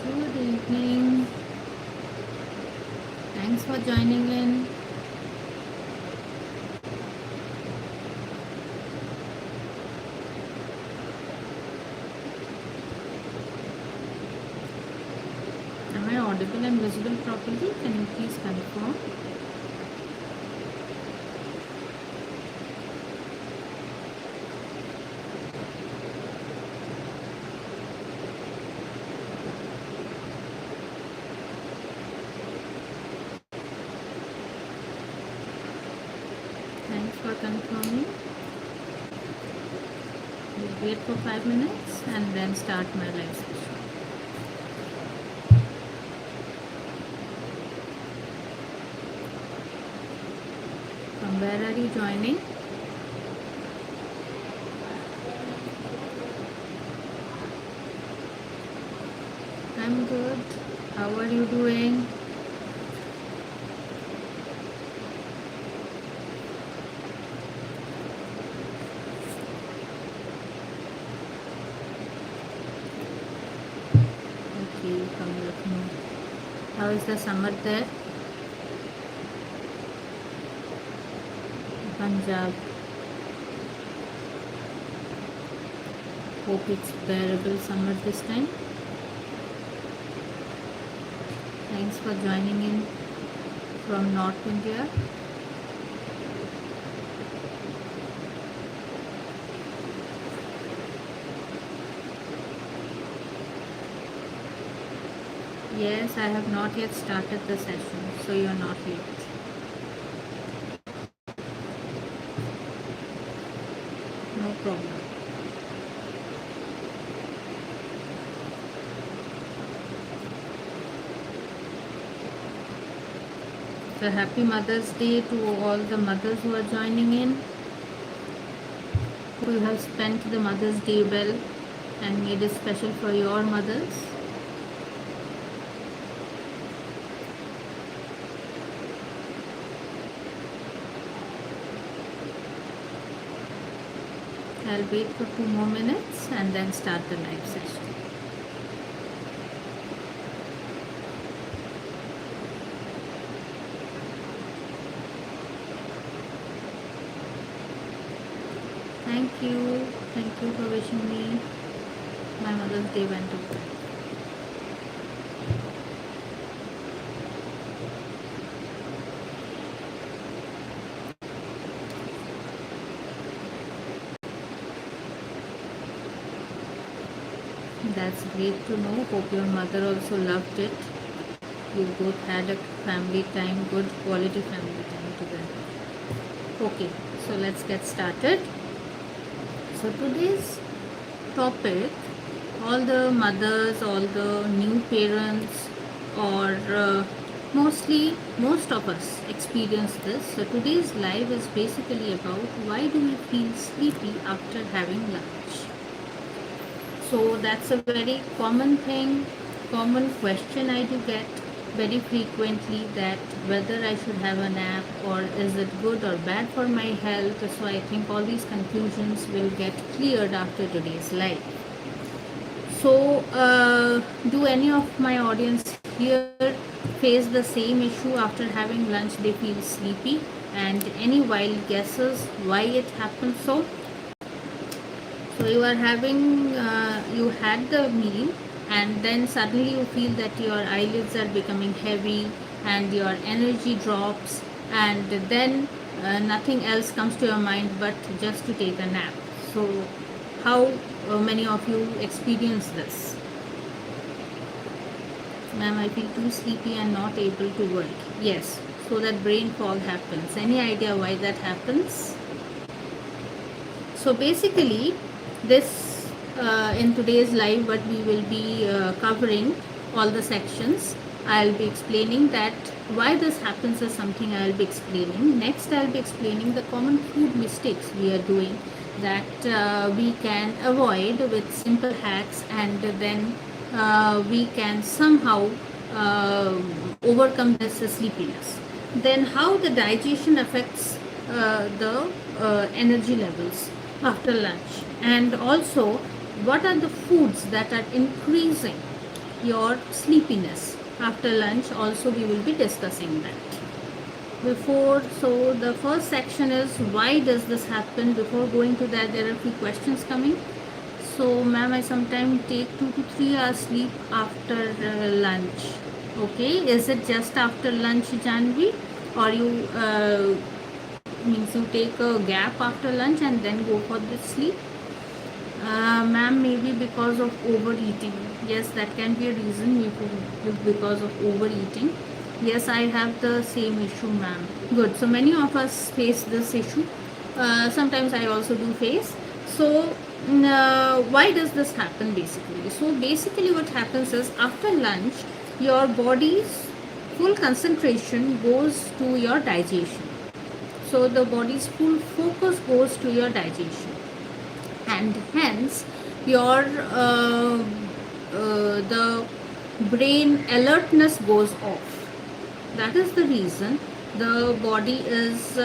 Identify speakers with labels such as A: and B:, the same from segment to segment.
A: Good evening. Thanks for joining in. Am I audible and visible properly? Can you please confirm? Thanks for confirming. We'll wait for 5 minutes and then start my live session. From where are you joining? I'm good. How are you doing? Okay, from Lucknow. How is the summer there? Punjab. Hope it's bearable summer this time. Thanks for joining in from North India. Yes, I have not yet started the session, so you're not late. No problem. So happy Mother's Day to all the mothers who are joining in. Who have spent the Mother's Day well and made it special for your mothers. I'll wait for 2 more minutes and then start the live session. Thank you for wishing me. My Mother's Day went okay. That's great to know. Hope your mother also loved it. You both had a family time, good quality family time together. Okay, so let's get started. So today's topic, all the mothers, all the new parents, or most of us experience this. So today's live is basically about why do we feel sleepy after having lunch. So that's a very common thing, common question I do get very frequently, that whether I should have a nap or is it good or bad for my health. So I think all these confusions will get cleared after today's live. So do any of my audience here face the same issue after having lunch? They feel sleepy, and any wild guesses why it happens so? So you are having, you had the meal and then suddenly you feel that your eyelids are becoming heavy and your energy drops, and then nothing else comes to your mind but just to take a nap. So how many of you experience this? Ma'am, I feel too sleepy and not able to work. Yes, so that brain fog happens. Any idea why that happens? So basically, this in today's live, what we will be covering all the sections. I'll be explaining that why this happens is something I'll be explaining. Next, I'll be explaining the common food mistakes we are doing that we can avoid with simple hacks, and then we can somehow overcome this sleepiness. Then how the digestion affects the energy levels after lunch, and also what are the foods that are increasing your sleepiness after lunch. Also we will be discussing that. Before, so the first section is why does this happen. Before going to that, there are a few questions coming. So ma'am, I sometimes take 2 to 3 hours sleep after lunch. Okay, is it just after lunch, Janvi, or you means you take a gap after lunch and then go for the sleep? Ma'am, maybe because of overeating. Yes, that can be a reason, maybe because of overeating. Yes, I have the same issue, ma'am. Good. So many of us face this issue. Sometimes I also do face. So why does this happen basically? So basically what happens is after lunch, your body's full concentration goes to your digestion. So the body's full focus goes to your digestion, and hence your the brain alertness goes off. That is the reason the body is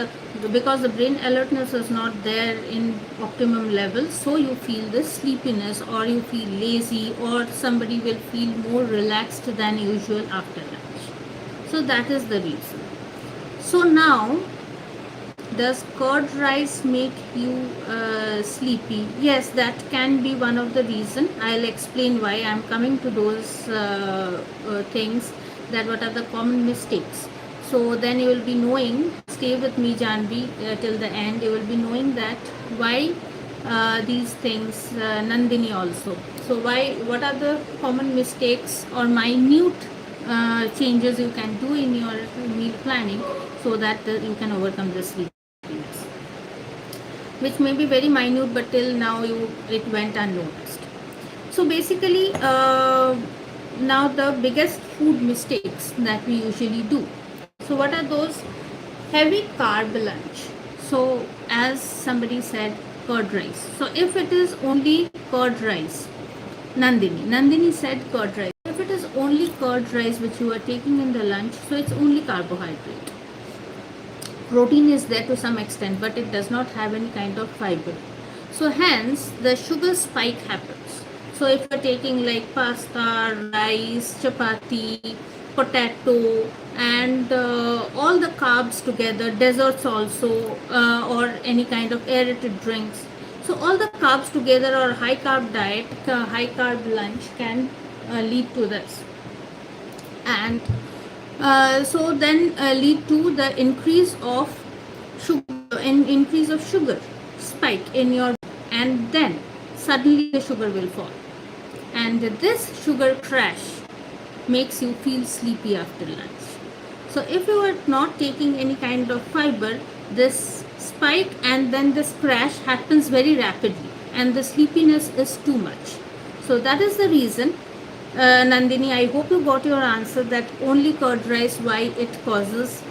A: because the brain alertness is not there in optimum level, so you feel this sleepiness, or you feel lazy, or somebody will feel more relaxed than usual after lunch. So that is the reason. So now, does curd rice make you sleepy? Yes, that can be one of the reason. I'll explain why. I'm coming to those things, that what are the common mistakes. So then you will be knowing, stay with me Janvi till the end, you will be knowing that why these things, Nandini also. So why, what are the common mistakes or minute changes you can do in your meal planning, so that you can overcome this sleepiness, which may be very minute, but till now it went unnoticed. So basically, now the biggest food mistakes that we usually do. So what are those? Heavy carb lunch. So as somebody said, curd rice. So if it is only curd rice, Nandini said curd rice. If it is only curd rice which you are taking in the lunch, so it's only carbohydrate. Protein is there to some extent, but it does not have any kind of fiber. So hence the sugar spike happens. So if you're taking like pasta, rice, chapati, potato, and all the carbs together, desserts also, or any kind of aerated drinks. So all the carbs together, or high carb diet, high carb lunch can lead to this. And so then lead to the increase of sugar spike in your, and then suddenly the sugar will fall, and this sugar crash makes you feel sleepy after lunch. So if you are not taking any kind of fiber, this spike and then this crash happens very rapidly, and the sleepiness is too much. So that is the reason, Nandini, I hope you got your answer, that only curd rice, why it causes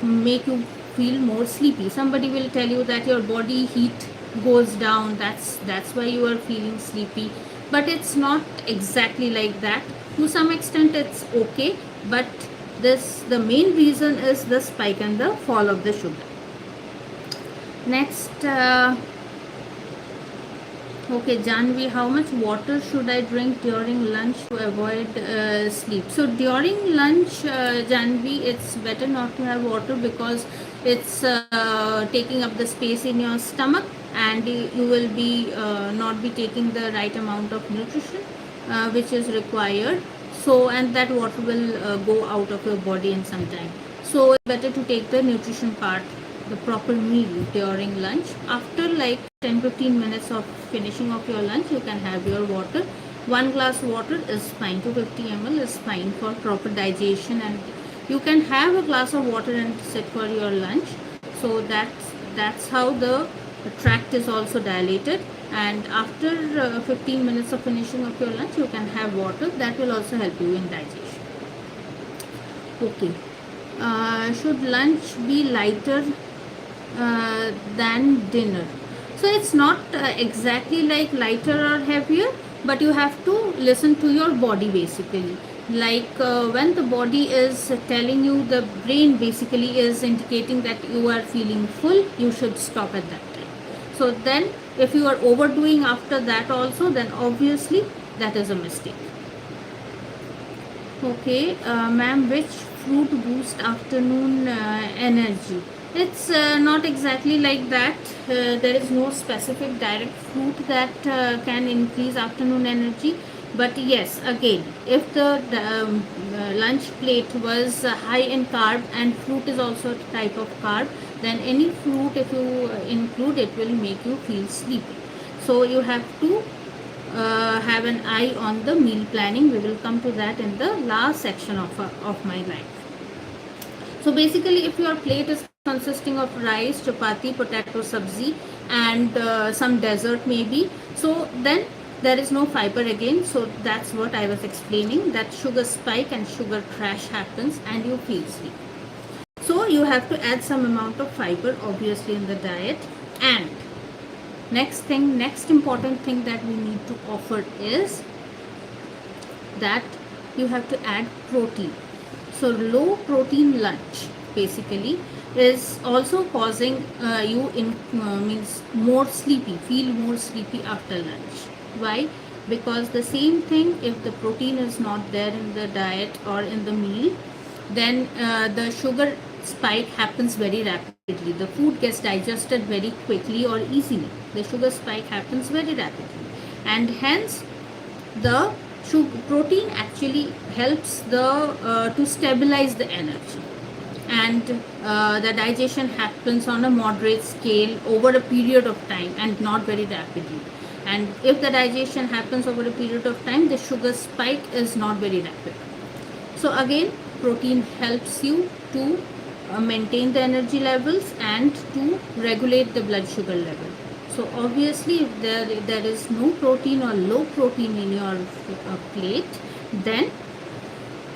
A: make you feel more sleepy. Somebody will tell you that your body heat goes down, that's why you are feeling sleepy, but it's not exactly like that. To some extent it's okay, but the main reason is the spike and the fall of the sugar. Next, okay, Janvi, how much water should I drink during lunch to avoid sleep? So during lunch, Janvi, it's better not to have water, because it's taking up the space in your stomach, and you will be not be taking the right amount of nutrition which is required. So, and that water will go out of your body in some time. So it's better to take the nutrition part, the proper meal during lunch. After like 10-15 minutes of finishing of your lunch, you can have your water. 1 glass water is fine, 250 ml is fine for proper digestion, and you can have a glass of water and sit for your lunch. So that's how the tract is also dilated, and after 15 minutes of finishing of your lunch, you can have water. That will also help you in digestion. Okay, should lunch be lighter than dinner? So it's not exactly like lighter or heavier, but you have to listen to your body basically. Like when the body is telling you, the brain basically is indicating that you are feeling full, you should stop at that time. So then if you are overdoing after that also, then obviously that is a mistake. Okay, ma'am, which fruit boost afternoon energy? It's not exactly like that. There is no specific direct fruit that can increase afternoon energy. But yes, again, if the lunch plate was high in carb and fruit is also a type of carb, then any fruit, if you include it, will make you feel sleepy. So you have to have an eye on the meal planning. We will come to that in the last section of my life. So basically, if your plate is consisting of rice, chapati, potato sabzi, and some dessert maybe, so then there is no fiber again. So that's what I was explaining, that sugar spike and sugar crash happens and you feel sleepy. So you have to add some amount of fiber obviously in the diet. And next important thing that we need to offer is that you have to add protein. So low protein lunch basically is also causing you in means more sleepy, feel more sleepy after lunch. Why? Because the same thing, if the protein is not there in the diet or in the meal, then the sugar spike happens very rapidly. The food gets digested very quickly or easily. The sugar spike happens very rapidly, and hence the protein actually helps the to stabilize the energy, and the digestion happens on a moderate scale over a period of time and not very rapidly. And if the digestion happens over a period of time, the sugar spike is not very rapid. So again, protein helps you to maintain the energy levels and to regulate the blood sugar level. So obviously, if there is no protein or low protein in your plate, then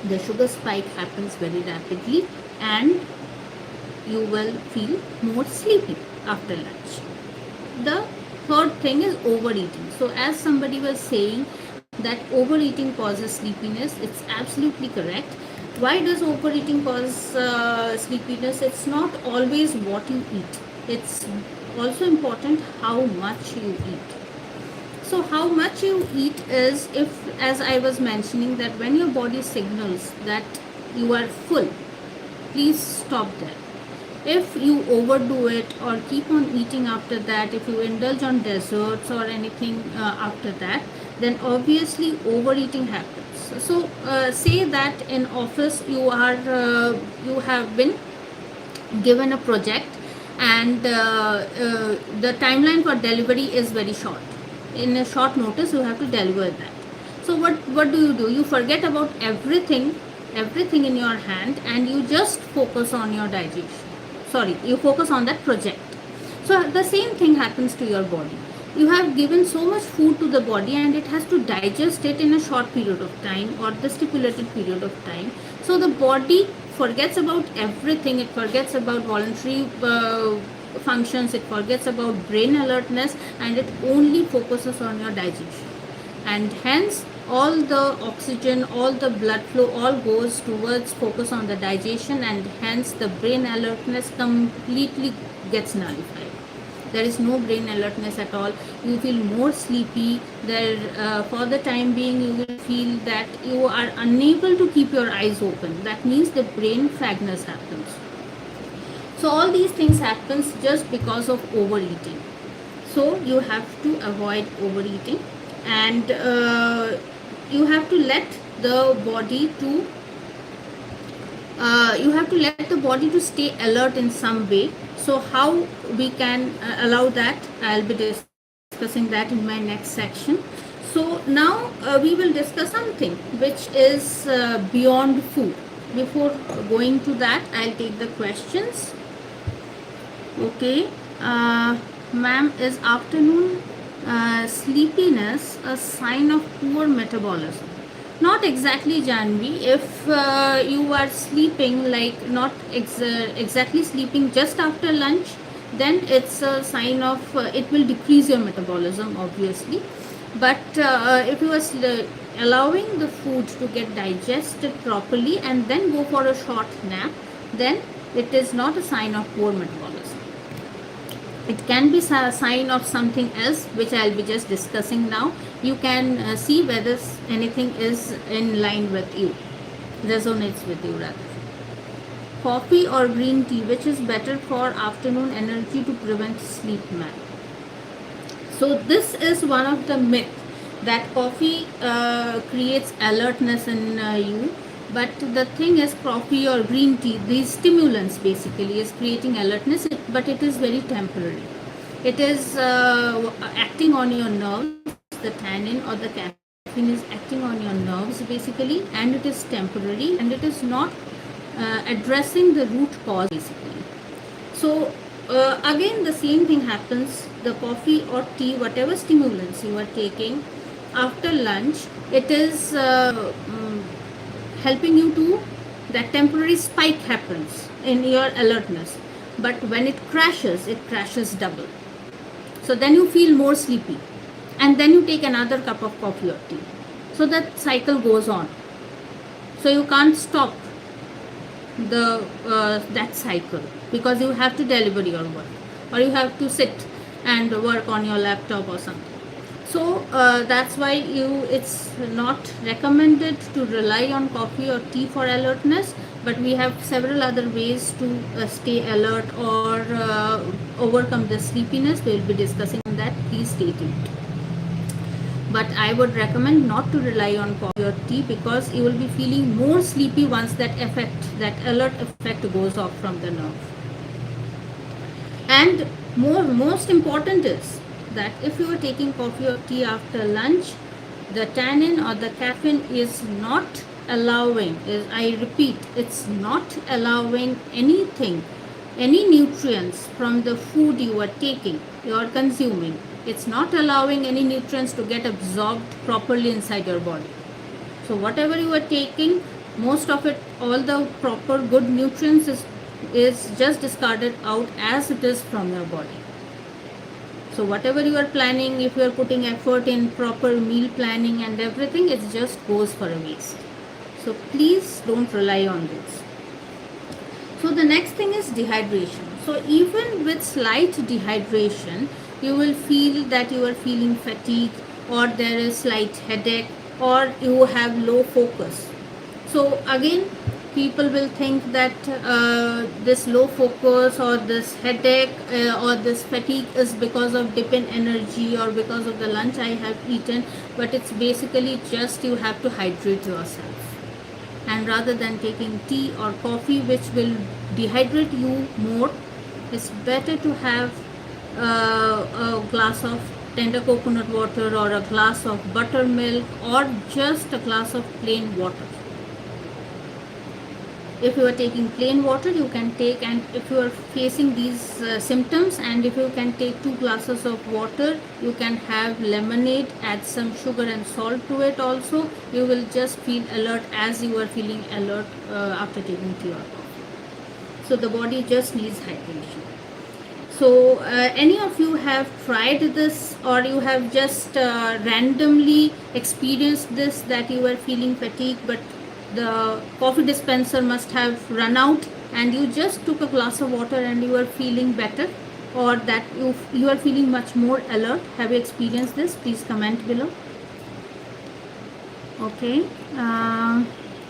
A: the sugar spike happens very rapidly and you will feel more sleepy after lunch. The third thing is overeating. So as somebody was saying that overeating causes sleepiness, it's absolutely correct. Why does overeating cause sleepiness? It's not always what you eat, it's also important how much you eat. So how much you eat is, if, as I was mentioning, that when your body signals that you are full, please stop there. If you overdo it or keep on eating after that, if you indulge on desserts or anything after that, then obviously overeating happens. So say that in office you have been given a project, and the timeline for delivery is very short. In a short notice you have to deliver that. So what do? You forget about everything in your hand, and you just focus on your digestion. Sorry, you focus on that project. So the same thing happens to your body. You have given so much food to the body and it has to digest it in a short period of time or the stipulated period of time. So the body forgets about everything. It forgets about voluntary functions, it forgets about brain alertness, and it only focuses on your digestion. And hence all the oxygen, all the blood flow, all goes towards focus on the digestion, and hence the brain alertness completely gets nullified. There is no brain alertness at all. You feel more sleepy there. For the time being you will feel that you are unable to keep your eyes open. That means the brain fagness happens. So all these things happens just because of overeating. So you have to avoid overeating, and you have to let the body to stay alert in some way. So how we can allow that, I'll be discussing that in my next section. So now we will discuss something which is beyond food. Before going to that, I'll take the questions. Okay, ma'am, is afternoon sleepiness a sign of poor metabolism? Not exactly, Janvi. If you are sleeping, like not exactly sleeping just after lunch, then it's a sign of it will decrease your metabolism, obviously. But if you are allowing the food to get digested properly and then go for a short nap, then it is not a sign of poor metabolism. It can be a sign of something else, which I'll be just discussing now. You can see whether anything is in line with you. resonates with you rather. Coffee or green tea, which is better for afternoon energy to prevent sleep man? So this is one of the myth that coffee creates alertness in you. But the thing is, coffee or green tea, these stimulants basically is creating alertness, but it is very temporary. It is acting on your nerves. The tannin or the caffeine is acting on your nerves basically, and it is temporary, and it is not addressing the root cause basically. So again, the same thing happens. The coffee or tea, whatever stimulants you are taking after lunch, it is helping you to, that temporary spike happens in your alertness. But when it crashes double. So then you feel more sleepy, and then you take another cup of coffee or tea. So that cycle goes on. So you can't stop the that cycle, because you have to deliver your work, or you have to sit and work on your laptop or something. So that's why it's not recommended to rely on coffee or tea for alertness, but we have several other ways to stay alert or overcome the sleepiness. We will be discussing on that. Please stay tuned. But I would recommend not to rely on coffee or tea, because you will be feeling more sleepy once that alert effect goes off from the nerve. And most important is that if you are taking coffee or tea after lunch, the tannin or the caffeine is not allowing, I repeat, it's not allowing anything, any nutrients from the food you are taking, you are consuming. It's not allowing any nutrients to get absorbed properly inside your body. So whatever you are taking, most of it, all the proper good nutrients is just discarded out as it is from your body. So whatever you are planning, if you are putting effort in proper meal planning and everything, it just goes for a waste. So please don't rely on this. So the next thing is dehydration. So even with slight dehydration, you will feel that you are feeling fatigue, or there is slight headache, or you have low focus. So again, people will think that this low focus or this headache or this fatigue is because of dip in energy or because of the lunch I have eaten, but it's basically just you have to hydrate yourself. And rather than taking tea or coffee, which will dehydrate you more, it's better to have a glass of tender coconut water, or a glass of buttermilk, or just a glass of plain water. If you are taking plain water, you can take, and if you are facing these symptoms, and if you can take 2 glasses of water, you can have lemonade, add some sugar and salt to it also. You will just feel alert as you are feeling alert after taking tea or coffee. So the body just needs hydration. So any of you have tried this, or you have just randomly experienced this, that you were feeling fatigue, but the coffee dispenser must have run out, and you just took a glass of water and you are feeling better, or that you are feeling much more alert? Have you experienced this? Please comment below. Okay.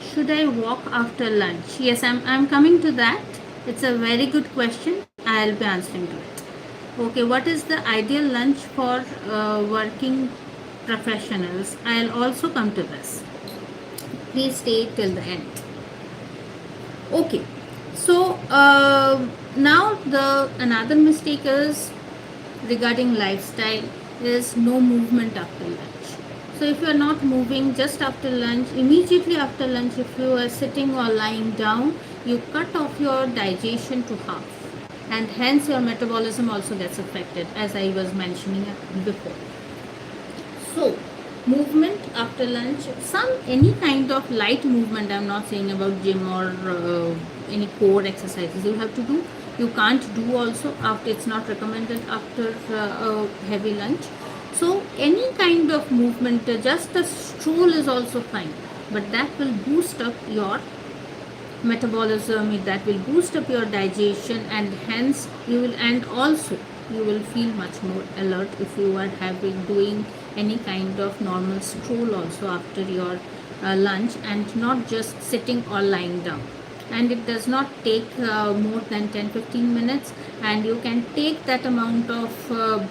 A: Should I walk after lunch? Yes, I'm coming to that. It's a very good question. I'll be answering to it. Okay, what is the ideal lunch for working professionals? I'll also come to this. Please stay till the end. Okay, so now the another mistake is regarding lifestyle is no movement after lunch. So if you are not moving just after lunch, immediately after lunch, if you are sitting or lying down, you cut off your digestion to half, and hence your metabolism also gets affected, as I was mentioning before. So movement after lunch, any kind of light movement, I'm not saying about gym or any core exercises you have to do. You can't do also after, it's not recommended after a heavy lunch. So any kind of movement, just a stroll is also fine, but that will boost up your metabolism, that will boost up your digestion, and hence you will, and also you will feel much more alert if you are doing any kind of normal stroll also after your lunch and not just sitting or lying down. And it does not take more than 10-15 minutes, and you can take that amount of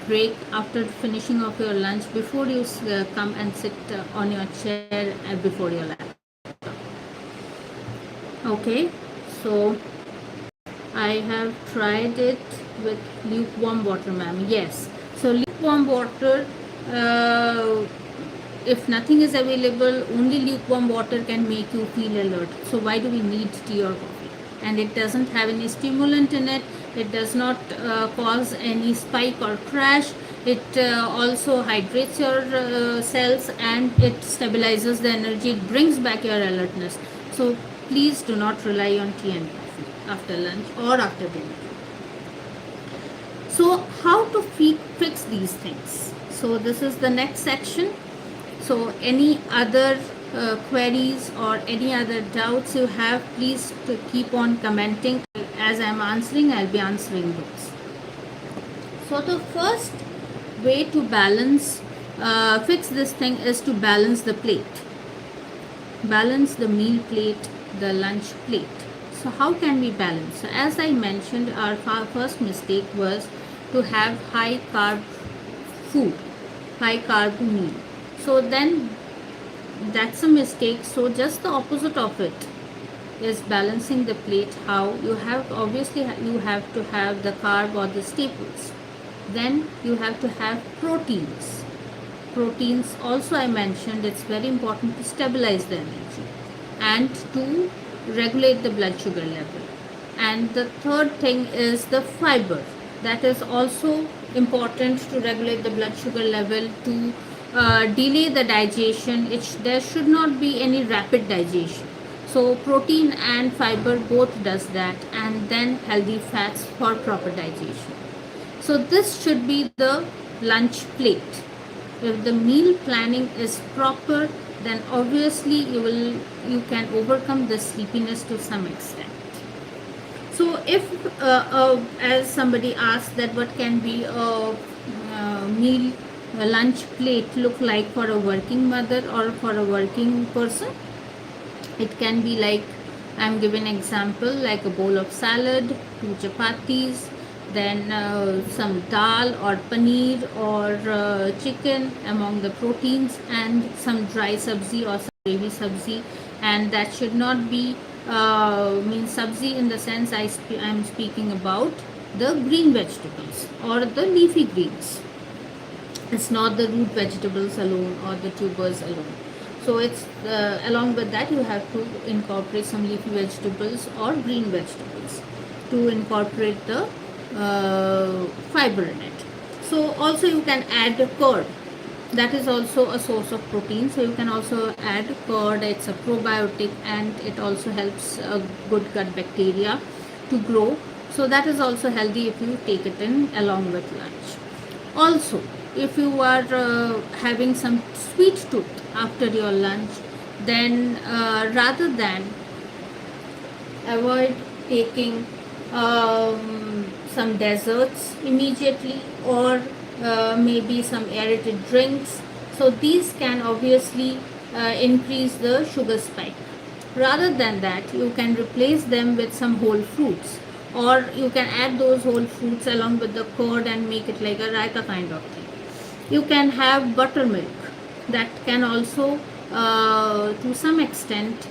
A: break after finishing of your lunch before you come and sit on your chair before your laptop. Okay, so I have tried it with lukewarm water, ma'am. Yes. So lukewarm water, uh, if nothing is available, only lukewarm water can make you feel alert. So why do we need tea or coffee? And it doesn't have any stimulant in it. It does not cause any spike or crash. It also hydrates your cells, and it stabilizes the energy. It brings back your alertness. So please do not rely on tea and coffee after lunch or after dinner. So how to fix these things? So this is the next section. So any other queries or any other doubts you have, please to keep on commenting. As I'm answering, I'll be answering those. So the first way to fix this thing is to balance the plate. Balance the meal plate, the lunch plate. So how can we balance? So as I mentioned, our first mistake was to have high carb food, high carb meal. So then that's a mistake. So just the opposite of it is balancing the plate. How you have, obviously you have to have the carb or the staples. Then you have to have proteins. Proteins also I mentioned, it's very important to stabilize the energy and to regulate the blood sugar level. And the third thing is the fiber. That is also important to regulate the blood sugar level, to delay the digestion. There should not be any rapid digestion. So protein and fiber both does that, and then healthy fats for proper digestion. So this should be the lunch plate. If the meal planning is proper, then obviously you can overcome the sleepiness to some extent. So if as somebody asked that what can be a lunch plate look like for a working mother or for a working person, it can be like, I'm giving an example, like a bowl of salad, 2 chapatis, then some dal or paneer or chicken among the proteins, and some dry sabzi or some gravy sabzi. And that should not be sabzi in the sense I'm speaking about the green vegetables or the leafy greens. It's not the root vegetables alone or the tubers alone. So it's along with that you have to incorporate some leafy vegetables or green vegetables to incorporate the fiber in it. So also you can add curd. That is also a source of protein. So you can also add curd. It's a probiotic, and it also helps good gut bacteria to grow. So that is also healthy if you take it in along with lunch. Also, if you are having some sweet tooth after your lunch, then rather than avoid taking some desserts immediately, or maybe some aerated drinks. So these can obviously increase the sugar spike. Rather than that, you can replace them with some whole fruits, or you can add those whole fruits along with the curd and make it like a raita kind of thing. You can have buttermilk. That can also to some extent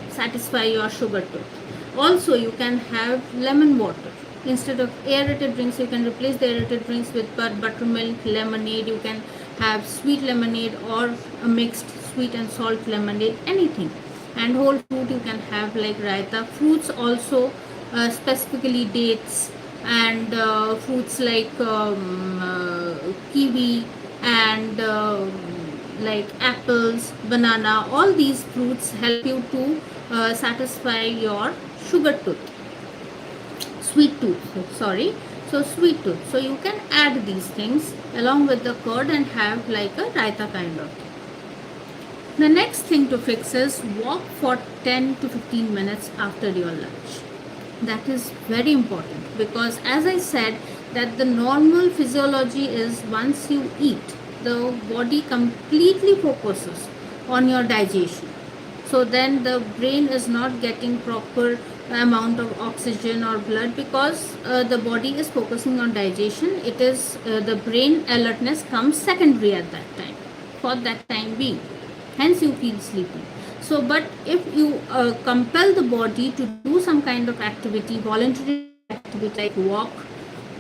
A: satisfy your sugar tooth. Also, you can have lemon water. Instead of aerated drinks, you can replace the aerated drinks with buttermilk, lemonade. You can have sweet lemonade or a mixed sweet and salt lemonade, anything. And whole fruit you can have like raita. Fruits also, specifically dates and fruits like kiwi and like apples, banana. All these fruits help you to satisfy your sugar tooth. Sweet tooth, sorry. So sweet tooth. So you can add these things along with the curd and have like a raita kind of thing. The next thing to fix is walk for 10 to 15 minutes after your lunch. That is very important, because as I said that the normal physiology is once you eat, the body completely focuses on your digestion. So then the brain is not getting proper amount of oxygen or blood, because the body is focusing on digestion. It is the brain alertness comes secondary at that time, for that time being, hence you feel sleepy. So but if you compel the body to do some kind of activity, voluntary activity like walk,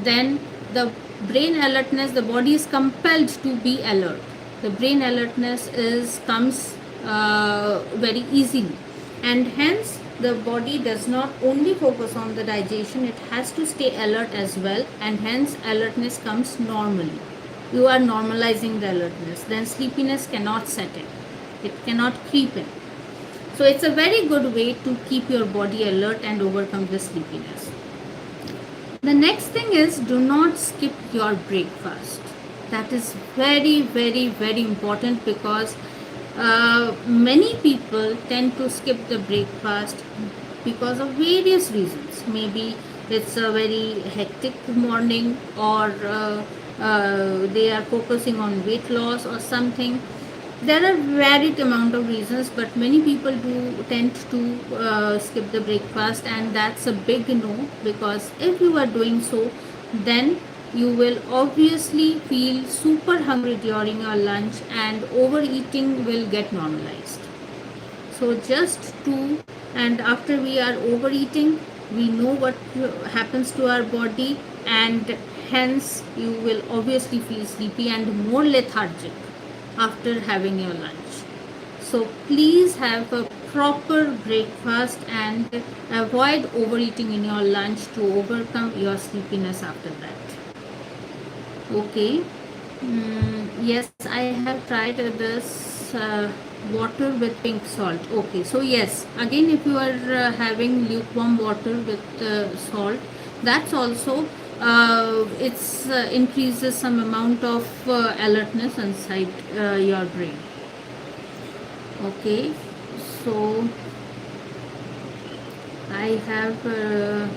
A: then the brain alertness, the body is compelled to be alert. The brain alertness is comes very easily, and hence the body does not only focus on the digestion, it has to stay alert as well, and hence alertness comes normally. You are normalizing the alertness, then sleepiness cannot set in, it cannot creep in. So it's a very good way to keep your body alert and overcome the sleepiness. The next thing is, do not skip your breakfast. That is very, very, very important, because many people tend to skip the breakfast because of various reasons. Maybe it's a very hectic morning, or they are focusing on weight loss or something. There are varied amount of reasons, but many people do tend to skip the breakfast, and that's a big no, because if you are doing so, then you will obviously feel super hungry during your lunch, and overeating will get normalized. So just to, and after we are overeating, we know what happens to our body, and hence you will obviously feel sleepy and more lethargic after having your lunch. So please have a proper breakfast and avoid overeating in your lunch to overcome your sleepiness after that. Okay. Yes, I have tried this water with pink salt. Okay, so yes, again, if you are having lukewarm water with salt, that's also it's increases some amount of alertness inside your brain. Okay, so I have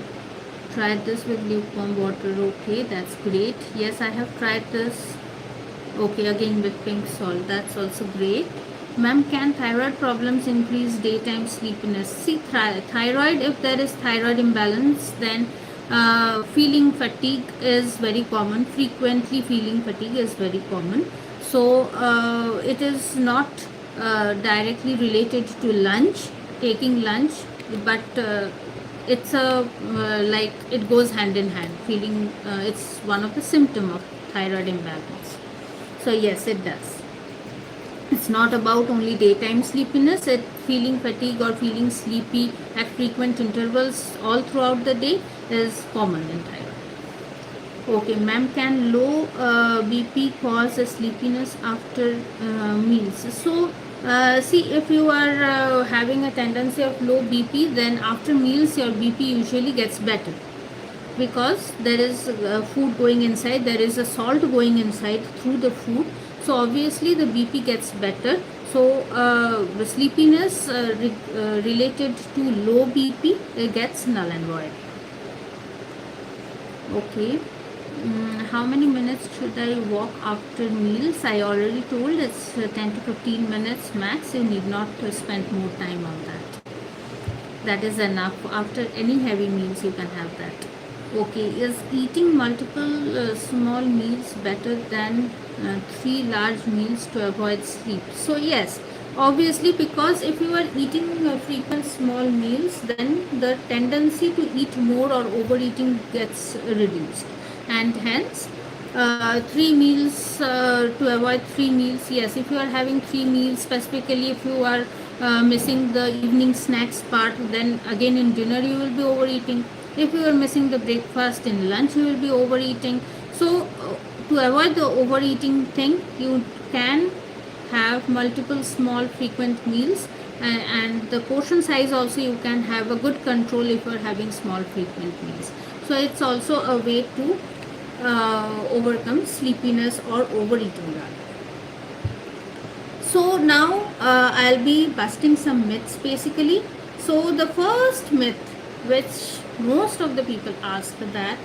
A: tried this with lukewarm water. Okay, that's great. Yes, I have tried this. Okay, again with pink salt. That's also great. Ma'am, can thyroid problems increase daytime sleepiness? See, thyroid, if there is thyroid imbalance, then feeling fatigue is very common. Frequently feeling fatigue is very common. So it is not directly related to lunch, taking lunch, but it's a like it goes hand in hand. Feeling it's one of the symptom of thyroid imbalance. So yes, it does. It's not about only daytime sleepiness. It feeling fatigue or feeling sleepy at frequent intervals all throughout the day is common in thyroid. Okay, ma'am, can low BP cause a sleepiness after meals? So see, if you are having a tendency of low BP, then after meals your BP usually gets better, because there is food going inside, there is a salt going inside through the food, so obviously the BP gets better. So the sleepiness related to low BP gets null and void. Okay. How many minutes should I walk after meals? I already told it's 10 to 15 minutes max. You need not spend more time on that. That is enough. After any heavy meals you can have that. Okay, is eating multiple small meals better than 3 large meals to avoid sleep? So yes, obviously, because if you are eating frequent small meals, then the tendency to eat more or overeating gets reduced, and hence 3 meals to avoid 3 meals. Yes, if you are having 3 meals, specifically if you are missing the evening snacks part, then again in dinner you will be overeating. If you are missing the breakfast, in lunch you will be overeating. So to avoid the overeating thing, you can have multiple small frequent meals, and the portion size also you can have a good control if you are having small frequent meals. So it's also a way to overcome sleepiness or overeating rather. So now I'll be busting some myths basically. So the first myth, which most of the people ask, that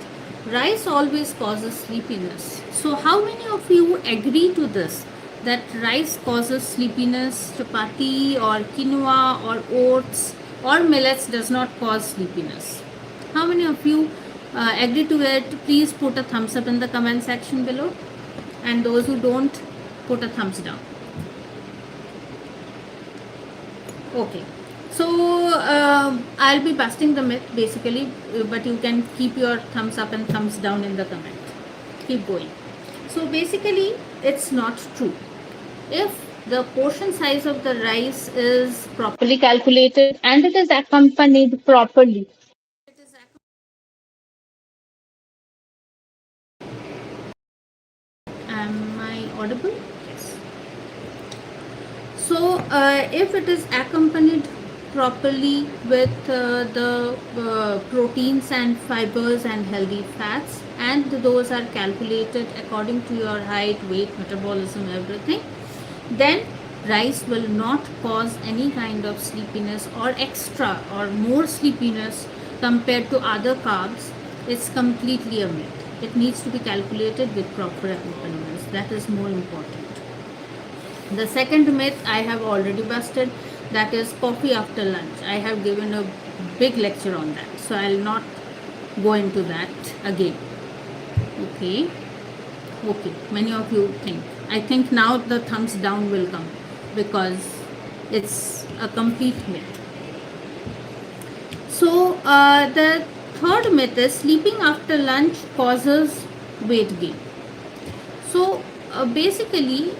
A: rice always causes sleepiness. So how many of you agree to this, that rice causes sleepiness, chapati or quinoa or oats or millets does not cause sleepiness. How many of you agree to it? Please put a thumbs up in the comment section below, and those who don't, put a thumbs down. Okay, so I'll be busting the myth basically, but you can keep your thumbs up and thumbs down in the comment. Keep going. So basically, it's not true. If the portion size of the rice is properly calculated and it is accompanied properly. Am I audible? Yes. So, if it is accompanied properly with the proteins and fibers and healthy fats, and those are calculated according to your height, weight, metabolism, everything, then rice will not cause any kind of sleepiness or extra or more sleepiness compared to other carbs. It's completely a myth. It needs to be calculated with proper accompaniments. That is more important. The second myth I have already busted, that is coffee after lunch. I have given a big lecture on that, so I'll not go into that again. Okay, okay. Many of you think. I think now the thumbs down will come because it's a complete myth. So the third myth is sleeping after lunch causes weight gain. So basically,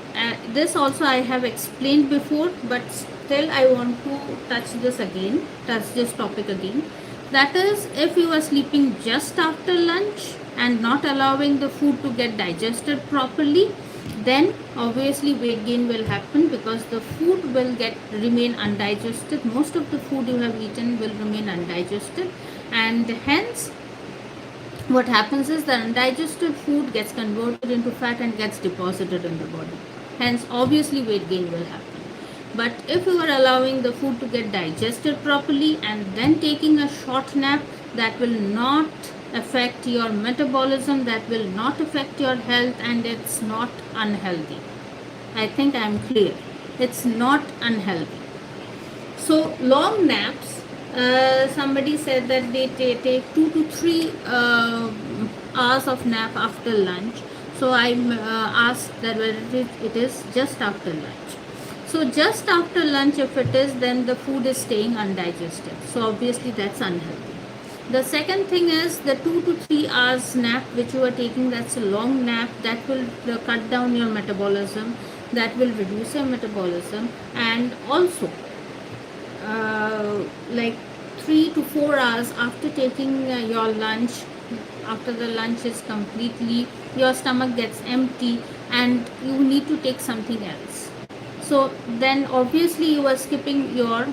A: this also I have explained before, but still I want to touch this topic again. That is, if you are sleeping just after lunch and not allowing the food to get digested properly, then obviously weight gain will happen because the food will remain undigested. Most of the food you have eaten will remain undigested, and hence what happens is the undigested food gets converted into fat and gets deposited in the body. Hence, obviously, weight gain will happen. But if you are allowing the food to get digested properly and then taking a short nap, that will not affect your metabolism, that will not affect your health, and it's not unhealthy. I think I am clear. It's not unhealthy. So, long naps, somebody said that they take 2 to 3 hours of nap after lunch. So I asked that whether it is just after lunch. So just after lunch, if it is, then the food is staying undigested. So obviously that's unhealthy. The second thing is the 2 to 3 hours nap which you are taking, that's a long nap, that will cut down your metabolism, that will reduce your metabolism, and also like 3 to 4 hours after taking your lunch, after the lunch is completely, your stomach gets empty and you need to take something else. So then obviously you are skipping your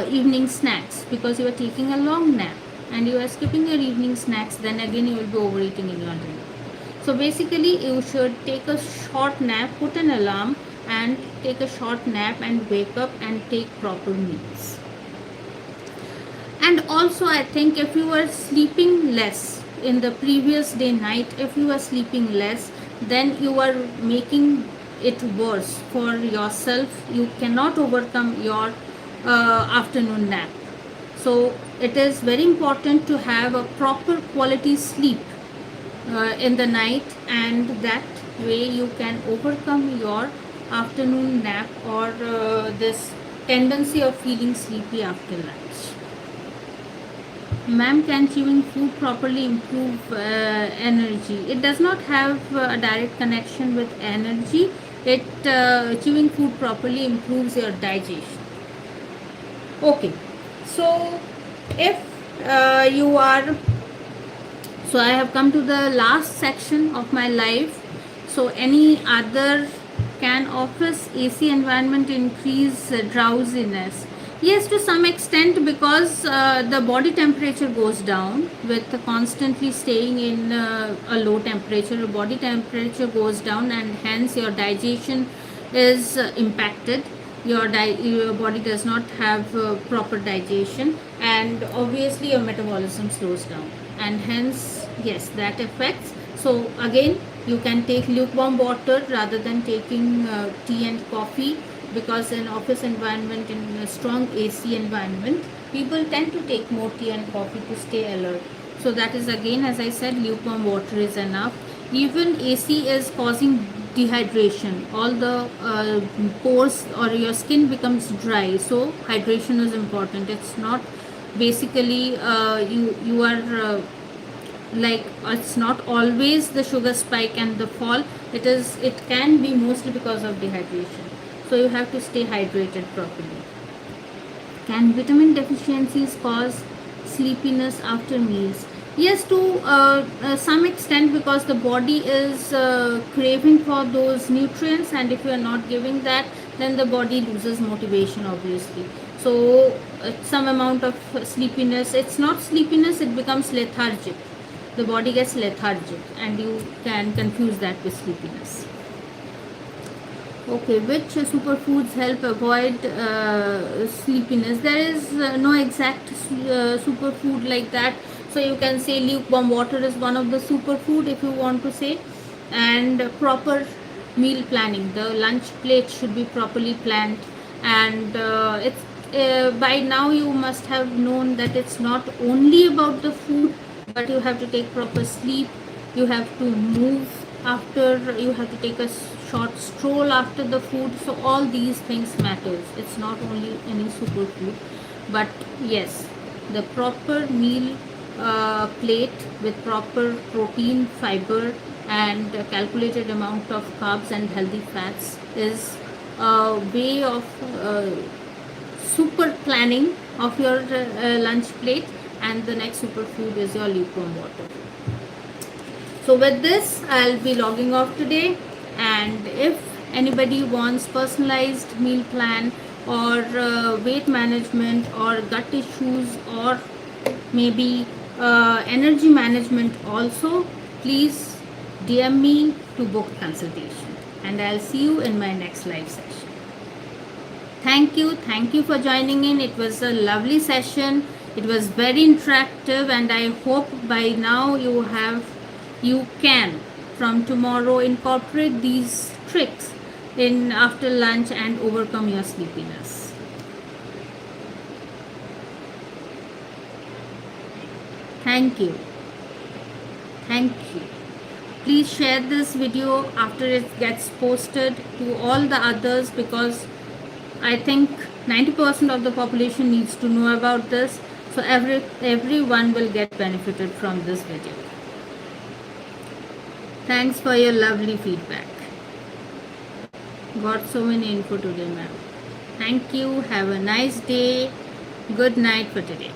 A: evening snacks because you are taking a long nap and you are skipping your evening snacks, then again you will be overeating in your dinner. So basically you should take a short nap, put an alarm and take a short nap and wake up and take proper meals. And also I think if you are sleeping less in the previous day night, if you are sleeping less, then you are making it worse for yourself. You cannot overcome your afternoon nap. So it is very important to have a proper quality sleep in the night, and that way you can overcome your afternoon nap or this tendency of feeling sleepy after lunch. Ma'am, can chewing food properly improve energy? It does not have a direct connection with energy. Chewing food properly improves your digestion. Okay, so if you are, so I have come to the last section of my life. So any other, can office AC environment increase drowsiness? Yes, to some extent, because the body temperature goes down with constantly staying in a low temperature. Your body temperature goes down and hence your digestion is impacted. Your body does not have proper digestion, and obviously your metabolism slows down, and hence yes, that affects. So again, You can take lukewarm water rather than taking tea and coffee, because in office environment, in a strong AC environment, people tend to take more tea and coffee to stay alert. So that is, again, as I said, lukewarm water is enough. Even AC is causing dehydration. All the pores or your skin becomes dry, so hydration is important. It's not basically you are like, it's not always the sugar spike and the fall. It can be mostly because of dehydration, so you have to stay hydrated properly. Can vitamin deficiencies cause sleepiness after meals? Yes, to some extent, because the body is craving for those nutrients, and if you are not giving that, then the body loses motivation, obviously. So some amount of sleepiness, it's not sleepiness, it becomes lethargic. The body gets lethargic, and you can confuse that with sleepiness. Okay, which superfoods help avoid sleepiness? There is no exact superfood like that. So you can say lukewarm water is one of the superfood, if you want to say. And proper meal planning. The lunch plate should be properly planned, and it's by now you must have known that it's not only about the food, but you have to take proper sleep. You have to move after, you have to take a short stroll after the food. So all these things matters. It's not only any superfood, but yes, the proper meal plate with proper protein, fiber, and a calculated amount of carbs and healthy fats is a way of super planning of your lunch plate. And the next superfood is your lukewarm water. So with this, I'll be logging off today. And if anybody wants personalized meal plan, or weight management, or gut issues, or maybe energy management also, please DM me to book consultation. And I'll see you in my next live session. Thank you for joining in. It was a lovely session. It was very interactive, and I hope by now you can from tomorrow incorporate these tricks in after lunch and overcome your sleepiness. Thank you. Thank you. Please share this video after it gets posted to all the others, because I think 90% of the population needs to know about this. So everyone will get benefited from this video. Thanks for your lovely feedback. Got so many info today, ma'am. Thank you. Have a nice day. Good night for today.